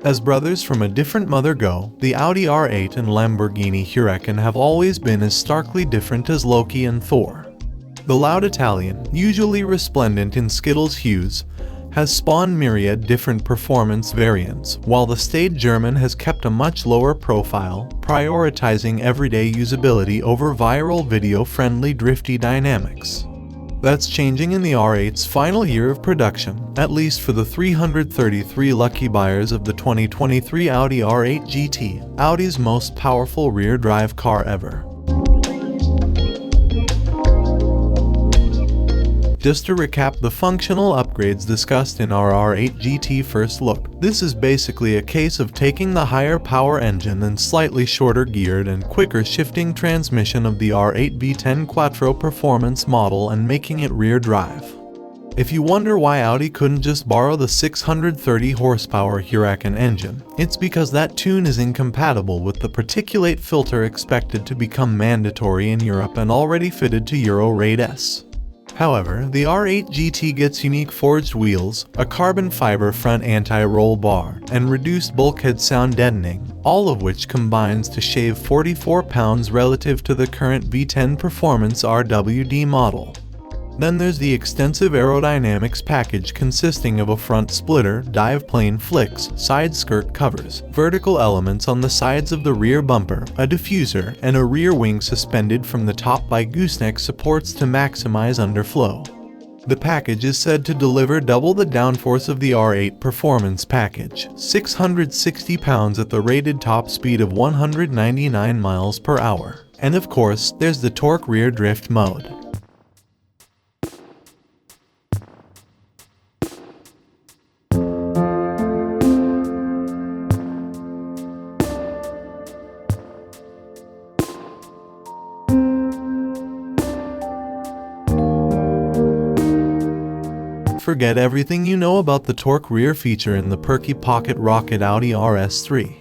As brothers from a different mother go, the Audi R8 and Lamborghini Huracan have always been as starkly different as Loki and Thor. The loud Italian, usually resplendent in Skittles hues, has spawned myriad different performance variants, while the staid German has kept a much lower profile, prioritizing everyday usability over viral video-friendly drifty dynamics. That's changing in the R8's final year of production, at least for the 333 lucky buyers of the 2023 Audi R8 GT, Audi's most powerful rear-drive car ever. Just to recap the functional upgrades discussed in our R8 GT first look, this is basically a case of taking the higher power engine and slightly shorter geared and quicker shifting transmission of the R8 V10 Quattro performance model and making it rear drive. If you wonder why Audi couldn't just borrow the 630 horsepower Huracan engine, it's because that tune is incompatible with the particulate filter expected to become mandatory in Europe and already fitted to Euro Raid S. However, the R8 GT gets unique forged wheels, a carbon fiber front anti-roll bar, and reduced bulkhead sound deadening, all of which combines to shave 44 pounds relative to the current V10 Performance RWD model. Then there's the extensive aerodynamics package consisting of a front splitter, dive plane flicks, side skirt covers, vertical elements on the sides of the rear bumper, a diffuser, and a rear wing suspended from the top by gooseneck supports to maximize underflow. The package is said to deliver double the downforce of the R8 Performance package, 660 pounds at the rated top speed of 199 miles per hour. And of course, there's the torque rear drift mode. Forget everything you know about the torque rear feature in the perky pocket rocket Audi RS3.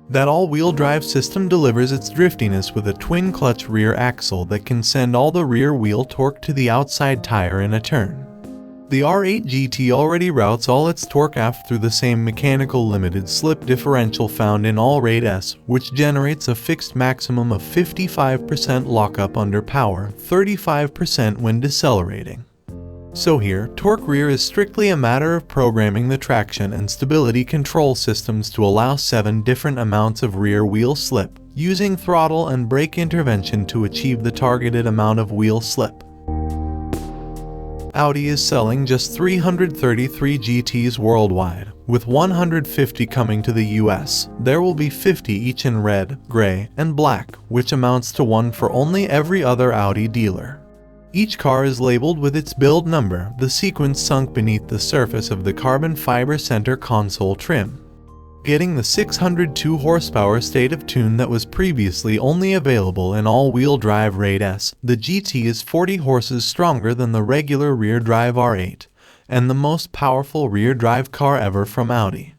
That all-wheel drive system delivers its driftiness with a twin-clutch rear axle that can send all the rear wheel torque to the outside tire in a turn. The R8 GT already routes all its torque aft through the same mechanical limited slip differential found in all Raid S, which generates a fixed maximum of 55% lockup under power, 35% when decelerating. So here, torque rear is strictly a matter of programming the traction and stability control systems to allow 7 different amounts of rear wheel slip, using throttle and brake intervention to achieve the targeted amount of wheel slip. Audi is selling just 333 GTs worldwide, with 150 coming to the US. There will be 50 each in red, gray, and black, which amounts to one for only every other Audi dealer. Each car is labeled with its build number, the sequence sunk beneath the surface of the carbon fiber center console trim. Getting the 602 horsepower state of tune that was previously only available in all-wheel drive Raid S, the GT is 40 horses stronger than the regular rear-drive R8, and the most powerful rear-drive car ever from Audi.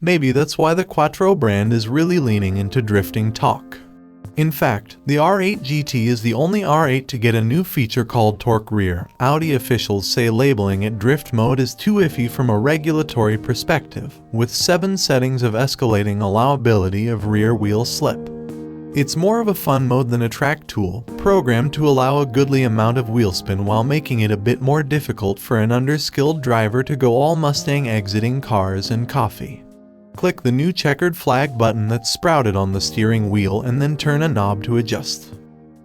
Maybe that's why the Quattro brand is really leaning into drifting talk. In fact, the R8 GT is the only R8 to get a new feature called Torque Rear. Audi officials say labeling it drift mode is too iffy from a regulatory perspective, with 7 settings of escalating allowability of rear wheel slip. It's more of a fun mode than a track tool, programmed to allow a goodly amount of wheel spin while making it a bit more difficult for an underskilled driver to go all Mustang exiting cars and coffee. Click the new checkered flag button that's sprouted on the steering wheel and then turn a knob to adjust.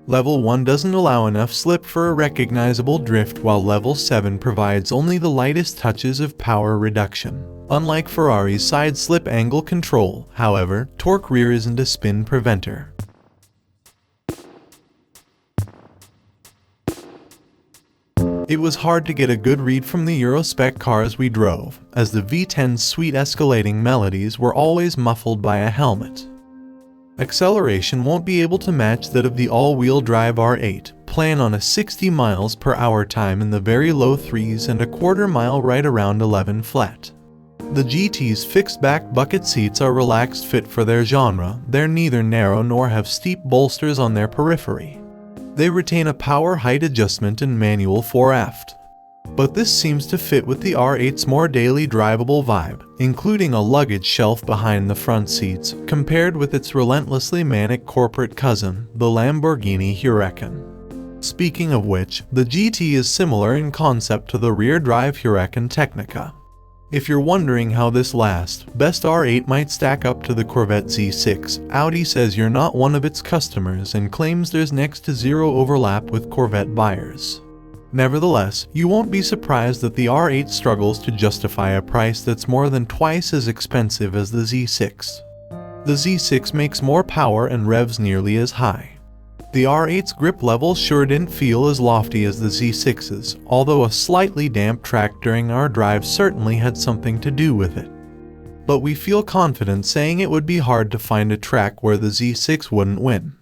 Level 1 doesn't allow enough slip for a recognizable drift, while Level 7 provides only the lightest touches of power reduction. Unlike Ferrari's side slip angle control, however, Torque Rear isn't a spin preventer. It was hard to get a good read from the Euro-spec cars we drove, as the V10's sweet escalating melodies were always muffled by a helmet. Acceleration won't be able to match that of the all-wheel drive R8, plan on a 60 miles per hour time in the very low 3s and a quarter mile right around 11 flat. The GT's fixed back bucket seats are relaxed fit for their genre. They're neither narrow nor have steep bolsters on their periphery. They retain a power height adjustment and manual fore-aft. But this seems to fit with the R8's more daily drivable vibe, including a luggage shelf behind the front seats, compared with its relentlessly manic corporate cousin, the Lamborghini Huracan. Speaking of which, the GT is similar in concept to the rear-drive Huracan Technica. If you're wondering how this last, best R8 might stack up to the Corvette Z6, Audi says you're not one of its customers and claims there's next to zero overlap with Corvette buyers. Nevertheless, you won't be surprised that the R8 struggles to justify a price that's more than twice as expensive as the Z6. The Z6 makes more power and revs nearly as high. The R8's grip level sure didn't feel as lofty as the Z6's, although a slightly damp track during our drive certainly had something to do with it. But we feel confident saying it would be hard to find a track where the Z6 wouldn't win.